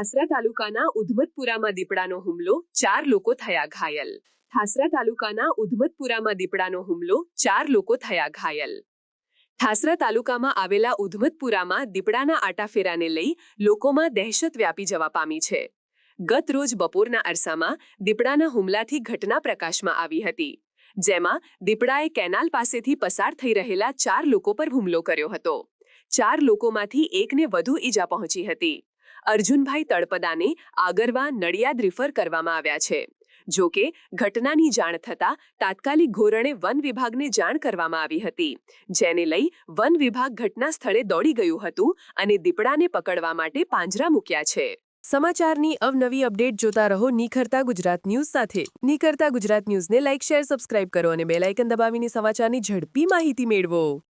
ઠાસરા તાલુકાના ઉધમતપુરામાં દીપડાનો હુમલો, 4 લોકો થયા ઘાયલ. ઠાસરા તાલુકાના ઉધમતપુરામાં દીપડાનો હુમલો, 4 લોકો થયા ઘાયલ. ઠાસરા તાલુકામાં આવેલા ઉધમતપુરામાં દીપડાના આટાફેરાને લઈ લોકોમાં દહેશત વ્યાપી જવા પામી છે. ગત રોજ બપોરના અરસામાં દીપડાના હુમલાથી ઘટના પ્રકાશમાં આવી હતી, જેમાં દીપડાએ કેનાલ પાસેથી પસાર થઈ રહેલા 4 લોકો પર હુમલો કર્યો હતો. 4 લોકોમાંથી એકને વધુ ઈજા પહોંચી હતી. અર્જુનભાઈ તળપદાને આગરવા, નડિયાદ રિફર કરવામાં આવ્યા છે. જો કે ઘટનાની જાણ થતાં તાત્કાલિક ધોરણે વન વિભાગને જાણ કરવામાં આવી હતી, જેને લઈ વન વિભાગ ઘટના સ્થળે દોડી ગયું હતું અને દીપડાને પકડવા માટે પાંજરા મૂક્યા છે. સમાચારની અવનવી અપડેટ જોતા રહો નિખરતા ગુજરાત ન્યૂઝ સાથે. નિખરતા ગુજરાત ન્યૂઝને લાઇક, શેર, સબસ્ક્રાઇબ કરો અને બેલ આઇકન દબાવીને સમાચારની ઝડપી માહિતી મેળવો.